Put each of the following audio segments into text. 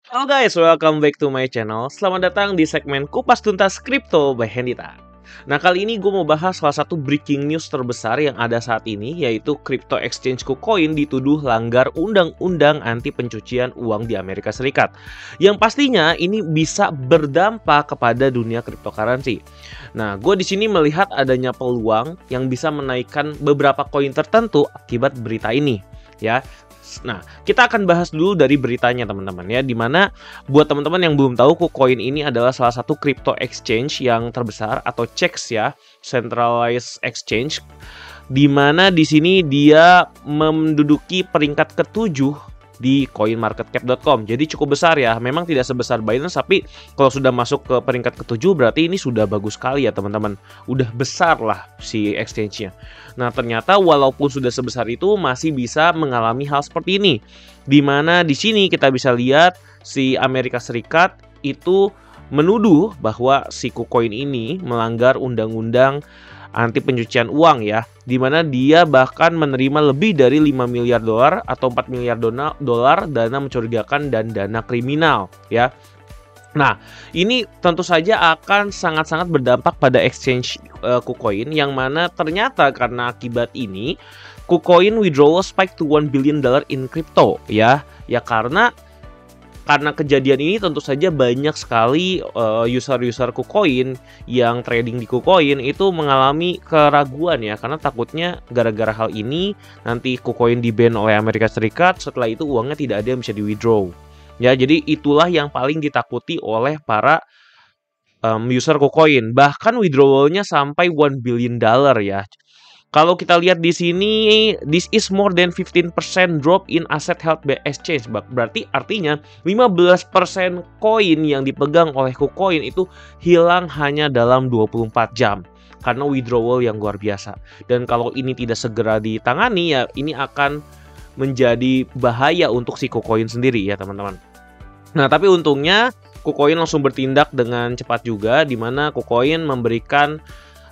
Halo guys, welcome back to my channel. Selamat datang di segmen Kupas Tuntas Kripto by Hendita. Nah, kali ini gue mau bahas salah satu breaking news terbesar yang ada saat ini, yaitu crypto exchange KuCoin dituduh langgar undang-undang anti pencucian uang di Amerika Serikat. Yang pastinya ini bisa berdampak kepada dunia cryptocurrency. Nah, gue di sini melihat adanya peluang yang bisa menaikkan beberapa koin tertentu akibat berita ini, ya. Nah, kita akan bahas dulu dari beritanya teman-teman ya, dimana buat teman-teman yang belum tahu, KuCoin ini adalah salah satu crypto exchange yang terbesar atau CEX ya, centralized exchange, dimana di sini dia menduduki peringkat ke-7 di coinmarketcap.com. Jadi cukup besar ya. Memang tidak sebesar Binance, tapi kalau sudah masuk ke peringkat ke-7 berarti ini sudah bagus sekali ya teman-teman. Udah besar lah si exchange-nya. Nah, ternyata walaupun sudah sebesar itu masih bisa mengalami hal seperti ini. Dimana di sini kita bisa lihat si Amerika Serikat itu menuduh bahwa si KuCoin ini melanggar undang-undang anti pencucian uang ya, dimana dia bahkan menerima lebih dari 5 miliar dolar atau 4 miliar dolar dana mencurigakan dan dana kriminal ya. Nah, ini tentu saja akan sangat-sangat berdampak pada exchange KuCoin, yang mana ternyata karena akibat ini KuCoin withdrawal spike to $1 billion in crypto ya. Ya karena kejadian ini tentu saja banyak sekali user-user KuCoin yang trading di KuCoin itu mengalami keraguan ya, karena takutnya gara-gara hal ini nanti KuCoin di-ban oleh Amerika Serikat, setelah itu uangnya tidak ada yang bisa di-withdraw. Ya, jadi itulah yang paling ditakuti oleh para user KuCoin. Bahkan withdrawalnya sampai $1 billion ya. Kalau kita lihat di sini, this is more than 15% drop in asset held by exchange. Berarti artinya 15% koin yang dipegang oleh KuCoin itu hilang hanya dalam 24 jam. Karena withdrawal yang luar biasa. Dan kalau ini tidak segera ditangani ya, ini akan menjadi bahaya untuk si KuCoin sendiri ya teman-teman. Nah, tapi untungnya KuCoin langsung bertindak dengan cepat juga, di mana KuCoin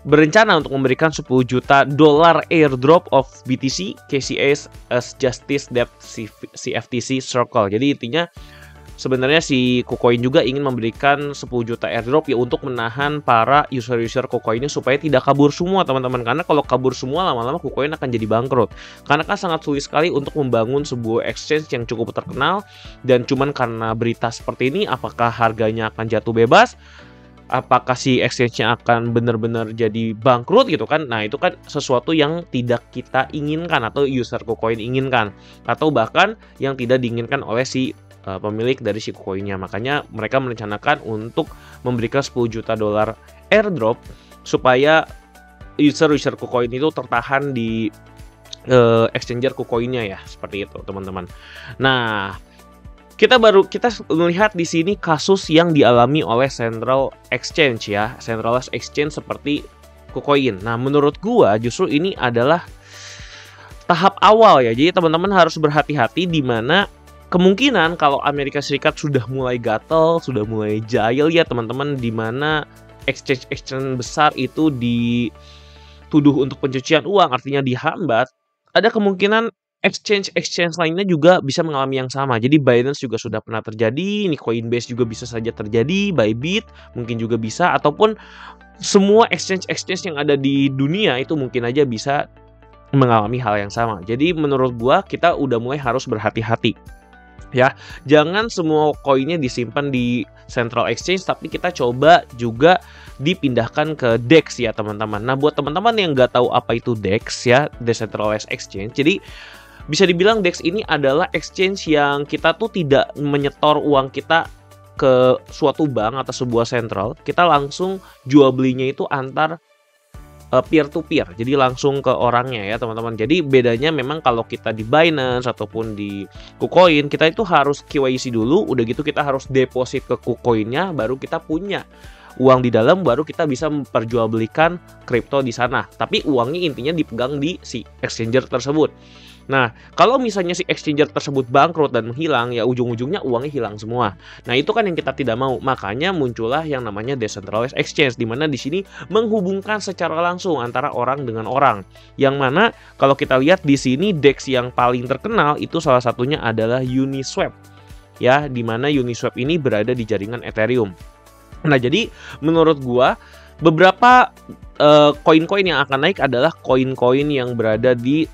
berencana untuk memberikan $10 juta airdrop of BTC KCS as Justice Debt CFTC Circle. Jadi intinya sebenarnya si KuCoin juga ingin memberikan 10 juta airdrop ya, untuk menahan para user-user KuCoin ini supaya tidak kabur semua teman-teman. Karena kalau kabur semua lama-lama KuCoin akan jadi bangkrut. Karena kan sangat sulit sekali untuk membangun sebuah exchange yang cukup terkenal, dan cuman karena berita seperti ini apakah harganya akan jatuh bebas? Apakah si exchange-nya akan benar-benar jadi bangkrut gitu kan? Nah, itu kan sesuatu yang tidak kita inginkan atau user KuCoin inginkan, atau bahkan yang tidak diinginkan oleh si pemilik dari si KuCoin-nya. Makanya mereka merencanakan untuk memberikan $10 juta airdrop supaya user-user KuCoin itu tertahan di exchanger KuCoin-nya ya, seperti itu teman-teman. Nah, kita melihat di sini kasus yang dialami oleh central exchange ya, centralized exchange seperti KuCoin. Nah, menurut gua justru ini adalah tahap awal ya. Jadi teman-teman harus berhati-hati, di mana kemungkinan kalau Amerika Serikat sudah mulai gatel, sudah mulai jahil ya teman-teman, di mana exchange besar itu dituduh untuk pencucian uang, artinya dihambat, ada kemungkinan exchange lainnya juga bisa mengalami yang sama. Jadi Binance juga sudah pernah terjadi, ini Coinbase juga bisa saja terjadi, Bybit mungkin juga bisa, ataupun semua exchange yang ada di dunia itu mungkin aja bisa mengalami hal yang sama. Jadi menurut gua kita udah mulai harus berhati-hati ya. Jangan semua koinnya disimpan di central exchange, tapi kita coba juga dipindahkan ke DEX ya teman-teman. Nah, buat teman-teman yang nggak tahu apa itu DEX ya, decentralized exchange, jadi bisa dibilang DEX ini adalah exchange yang kita tuh tidak menyetor uang kita ke suatu bank atau sebuah sentral. Kita langsung jual belinya itu antar peer to peer, jadi langsung ke orangnya ya teman-teman. Jadi bedanya memang kalau kita di Binance ataupun di KuCoin, kita itu harus KYC dulu, udah gitu kita harus deposit ke KuCoinnya, baru kita punya uang di dalam, baru kita bisa memperjualbelikan kripto di sana. Tapi uangnya intinya dipegang di si exchanger tersebut. Nah, kalau misalnya si exchanger tersebut bangkrut dan menghilang, ya ujung-ujungnya uangnya hilang semua. Nah, itu kan yang kita tidak mau. Makanya muncullah yang namanya decentralized exchange, di mana di sini menghubungkan secara langsung antara orang dengan orang. Yang mana kalau kita lihat di sini DEX yang paling terkenal itu salah satunya adalah Uniswap. ya, di mana Uniswap ini berada di jaringan Ethereum. Nah, jadi menurut gua beberapa koin-koin yang akan naik adalah koin-koin yang berada di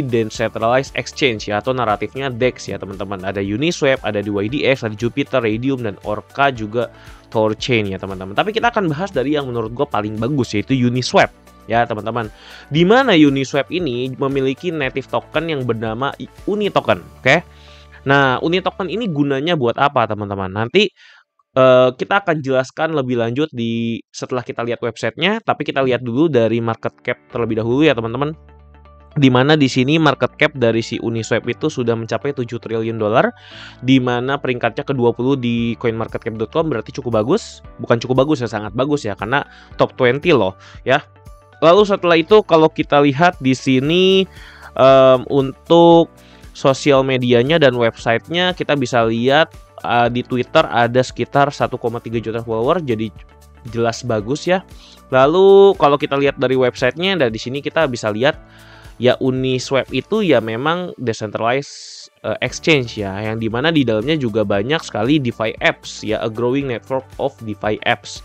decentralized exchange ya, atau naratifnya DEX ya teman-teman. Ada Uniswap, ada di YDX, ada Jupiter, Raydium, dan Orca, juga Thorchain ya teman-teman. Tapi kita akan bahas dari yang menurut gue paling bagus, yaitu Uniswap ya teman-teman. Dimana Uniswap ini memiliki native token yang bernama Uni Token. Oke. Nah, Uni Token ini gunanya buat apa teman-teman? Nanti kita akan jelaskan lebih lanjut setelah kita lihat websitenya. Tapi kita lihat dulu dari market cap terlebih dahulu ya teman-teman. Di mana di sini market cap dari si Uniswap itu sudah mencapai 7 triliun dolar, di mana peringkatnya ke-20 di coinmarketcap.com, berarti cukup bagus. Bukan cukup bagus ya, sangat bagus ya, karena top 20 loh ya. Lalu setelah itu kalau kita lihat di sini untuk sosial medianya dan websitenya, kita bisa lihat di Twitter ada sekitar 1,3 juta follower, jadi jelas bagus ya. Lalu kalau kita lihat dari websitenya, dan di sini kita bisa lihat ya, Uniswap itu ya memang decentralized exchange ya, yang dimana di dalamnya juga banyak sekali DeFi apps ya, a growing network of DeFi apps.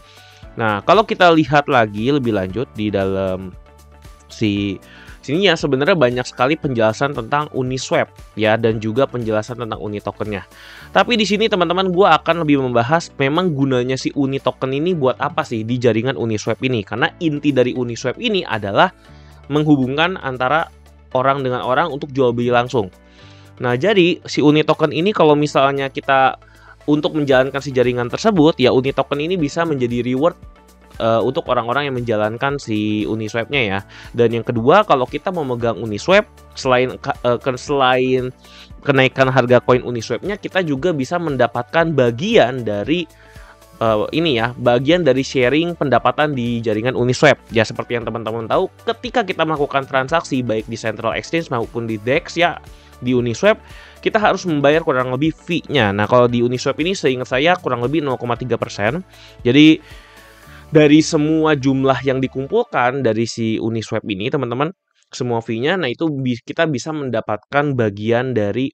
Nah, kalau kita lihat lagi lebih lanjut di dalam sini ya, sebenarnya banyak sekali penjelasan tentang Uniswap ya, dan juga penjelasan tentang Uni Tokennya. Tapi di sini teman-teman, gue akan lebih membahas memang gunanya si Uni Token ini buat apa sih di jaringan Uniswap ini, karena inti dari Uniswap ini adalah menghubungkan antara orang dengan orang untuk jual beli langsung. Nah, jadi si Uni Token ini kalau misalnya kita untuk menjalankan si jaringan tersebut, ya Uni Token ini bisa menjadi reward untuk orang-orang yang menjalankan si Uniswap-nya ya. Dan yang kedua, kalau kita mau megang Uniswap, selain kenaikan harga koin Uniswap-nya, kita juga bisa mendapatkan bagian dari ini ya, bagian dari sharing pendapatan di jaringan Uniswap. Ya, seperti yang teman-teman tahu, ketika kita melakukan transaksi baik di Central Exchange maupun di DEX ya, di Uniswap, kita harus membayar kurang lebih fee-nya. Nah, kalau di Uniswap ini seingat saya kurang lebih 0,3%. Jadi dari semua jumlah yang dikumpulkan dari si Uniswap ini, teman-teman, semua fee-nya, nah itu kita bisa mendapatkan bagian dari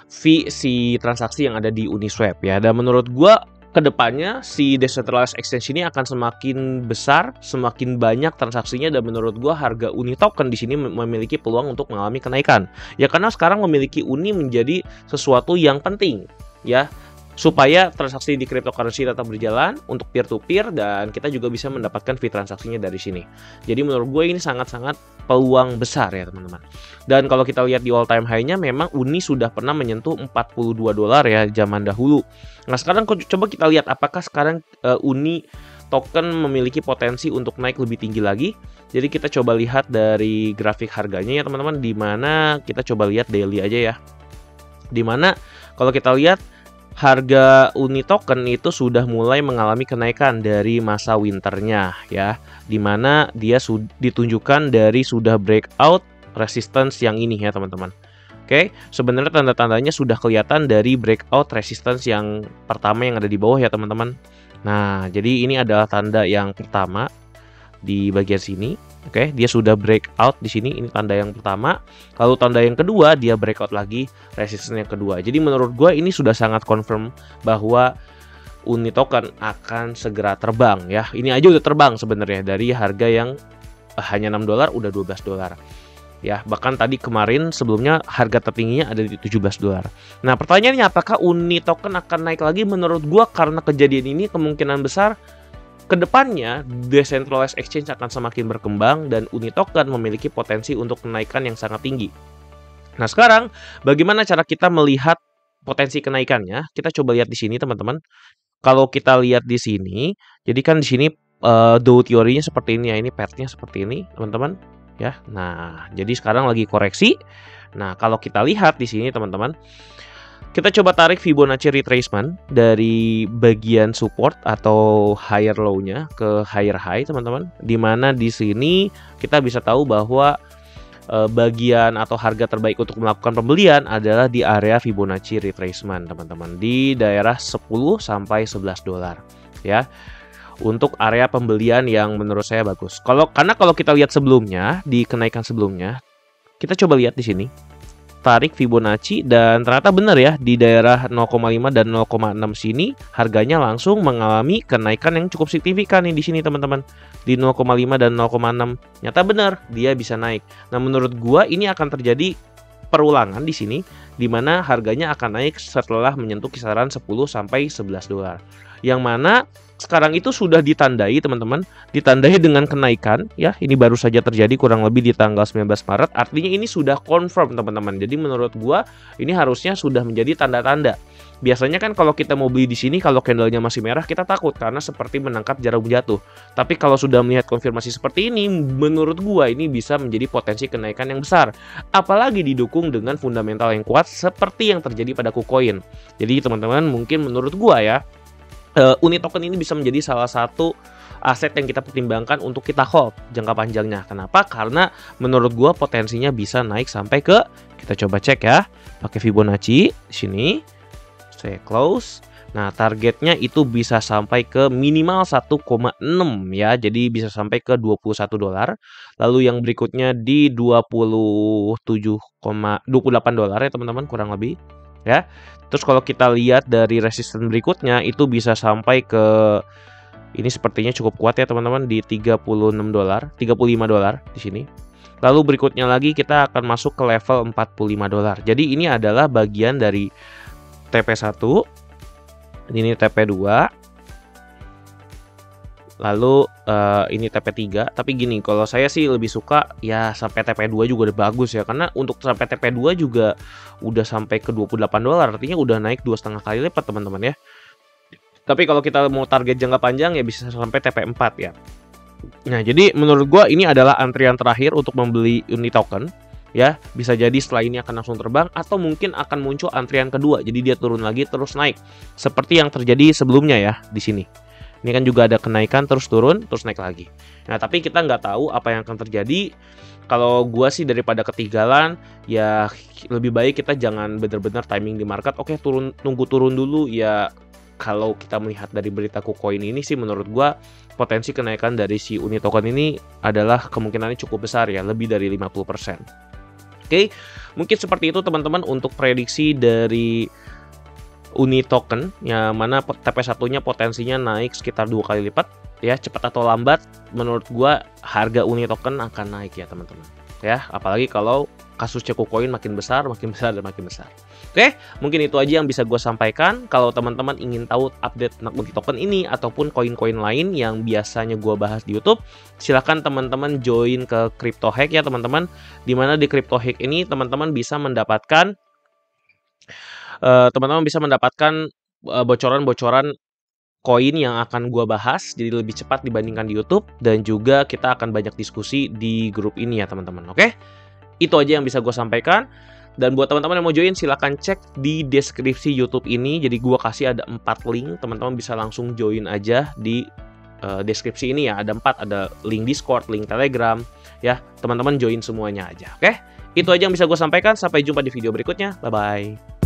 fee si transaksi yang ada di Uniswap ya. Dan menurut gua kedepannya si decentralized exchange ini akan semakin besar, semakin banyak transaksinya, dan menurut gua harga Uni Token di sini memiliki peluang untuk mengalami kenaikan. Ya, karena sekarang memiliki Uni menjadi sesuatu yang penting ya, supaya transaksi di cryptocurrency tetap berjalan untuk peer-to-peer, dan kita juga bisa mendapatkan fee transaksinya dari sini. Jadi menurut gue ini sangat-sangat peluang besar ya teman-teman. Dan kalau kita lihat di all time high-nya, memang Uni sudah pernah menyentuh 42 dolar ya zaman dahulu. Nah, sekarang coba kita lihat apakah sekarang Uni Token memiliki potensi untuk naik lebih tinggi lagi. Jadi kita coba lihat dari grafik harganya ya teman-teman, di mana kita coba lihat daily aja ya. Di mana kalau kita lihat harga Uni Token itu sudah mulai mengalami kenaikan dari masa winternya ya, dimana dia ditunjukkan dari sudah breakout resistance yang ini ya teman-teman. Oke, sebenarnya tanda-tandanya sudah kelihatan dari breakout resistance yang pertama yang ada di bawah ya teman-teman. Nah, jadi ini adalah tanda yang pertama di bagian sini. Oke, dia sudah breakout di sini, ini tanda yang pertama. Lalu tanda yang kedua, dia breakout lagi, resistance yang kedua. Jadi menurut gue ini sudah sangat confirm bahwa Uni Token akan segera terbang ya. Ini aja udah terbang sebenarnya, dari harga yang hanya 6 dolar udah 12 dolar. Ya, bahkan tadi kemarin sebelumnya harga tertingginya ada di 17 dolar. Nah, pertanyaannya apakah Uni Token akan naik lagi? Menurut gue karena kejadian ini kemungkinan besar kedepannya decentralized exchange akan semakin berkembang dan Uni Token memiliki potensi untuk kenaikan yang sangat tinggi. Nah, sekarang bagaimana cara kita melihat potensi kenaikannya? Kita coba lihat di sini teman-teman. Kalau kita lihat di sini, jadi kan di sini Dow teorinya seperti ini ya, ini path-nya seperti ini teman-teman ya. Nah, jadi sekarang lagi koreksi. Nah, kalau kita lihat di sini teman-teman, kita coba tarik Fibonacci retracement dari bagian support atau higher low-nya ke higher high, teman-teman. Dimana di sini kita bisa tahu bahwa bagian atau harga terbaik untuk melakukan pembelian adalah di area Fibonacci retracement, teman-teman, di daerah 10 sampai 11 dolar ya. Untuk area pembelian yang menurut saya bagus. Karena kalau kita lihat sebelumnya, di kenaikan sebelumnya, kita coba lihat di sini. tarik Fibonacci dan ternyata benar ya, di daerah 0,5 dan 0,6 sini harganya langsung mengalami kenaikan yang cukup signifikan nih di sini teman-teman. Di 0,5 dan 0,6 nyata benar dia bisa naik. Nah, menurut gua ini akan terjadi perulangan di sini di mana harganya akan naik setelah menyentuh kisaran 10 sampai 11 dolar. Yang mana sekarang itu sudah ditandai teman-teman, ditandai dengan kenaikan ya. Ini baru saja terjadi kurang lebih di tanggal 19 Maret. Artinya ini sudah confirm teman-teman. Jadi menurut gua ini harusnya sudah menjadi tanda-tanda. Biasanya kan kalau kita mau beli di sini kalau candlenya masih merah kita takut karena seperti menangkap jarum jatuh. Tapi kalau sudah melihat konfirmasi seperti ini, menurut gua ini bisa menjadi potensi kenaikan yang besar. Apalagi didukung dengan fundamental yang kuat seperti yang terjadi pada KuCoin. Jadi teman-teman mungkin menurut gua ya, unit token ini bisa menjadi salah satu aset yang kita pertimbangkan untuk kita hold jangka panjangnya. Kenapa? Karena menurut gua potensinya bisa naik sampai ke, kita coba cek ya, pakai Fibonacci di sini. Saya close. Nah, targetnya itu bisa sampai ke minimal 1,6 ya. Jadi bisa sampai ke 21 dolar. Lalu yang berikutnya di 28 dolar ya teman-teman kurang lebih ya. Terus kalau kita lihat dari resisten berikutnya itu bisa sampai ke, ini sepertinya cukup kuat ya teman-teman, di 36 dolar, 35 dolar di sini. Lalu berikutnya lagi kita akan masuk ke level 45 dolar. Jadi ini adalah bagian dari TP1, ini TP2, lalu ini TP3. Tapi gini, kalau saya sih lebih suka ya sampai TP2 juga udah bagus ya, karena untuk sampai TP2 juga udah sampai ke 28 dolar, artinya udah naik 2,5 kali lipat teman-teman ya. Tapi kalau kita mau target jangka panjang ya bisa sampai TP4 ya. Nah, jadi menurut gua ini adalah antrian terakhir untuk membeli unit token ya. Bisa jadi setelah ini akan langsung terbang atau mungkin akan muncul antrian kedua. Jadi dia turun lagi terus naik seperti yang terjadi sebelumnya ya di sini. Ini kan juga ada kenaikan terus turun terus naik lagi. Nah, tapi kita nggak tahu apa yang akan terjadi. Kalau gua sih daripada ketinggalan ya lebih baik kita jangan benar-benar timing di market. Oke, tunggu turun dulu ya. Kalau kita melihat dari berita KuCoin ini sih menurut gua potensi kenaikan dari si unit token ini adalah kemungkinannya cukup besar ya, lebih dari 50%. Oke, mungkin seperti itu teman-teman untuk prediksi dari unit token, yang mana TP1-nya potensinya naik sekitar 2 kali lipat ya, cepat atau lambat menurut gua harga unit token akan naik ya teman-teman. Ya, apalagi kalau kasus KuCoin makin besar dan makin besar. Oke, mungkin itu aja yang bisa gue sampaikan. Kalau teman-teman ingin tahu update tentang unit token ini ataupun koin-koin lain yang biasanya gue bahas di YouTube, silahkan teman-teman join ke Crypto Hack ya teman-teman. Dimana di Crypto Hack ini teman-teman bisa mendapatkan bocoran-bocoran koin yang akan gue bahas jadi lebih cepat dibandingkan di YouTube, dan juga kita akan banyak diskusi di grup ini ya teman-teman. Oke, itu aja yang bisa gue sampaikan. Dan buat teman-teman yang mau join silahkan cek di deskripsi YouTube ini. Jadi gue kasih ada 4 link, teman-teman bisa langsung join aja di deskripsi ini ya. Ada 4, ada link Discord, link Telegram ya. Teman-teman join semuanya aja. Oke, itu aja yang bisa gue sampaikan. Sampai jumpa di video berikutnya. Bye bye.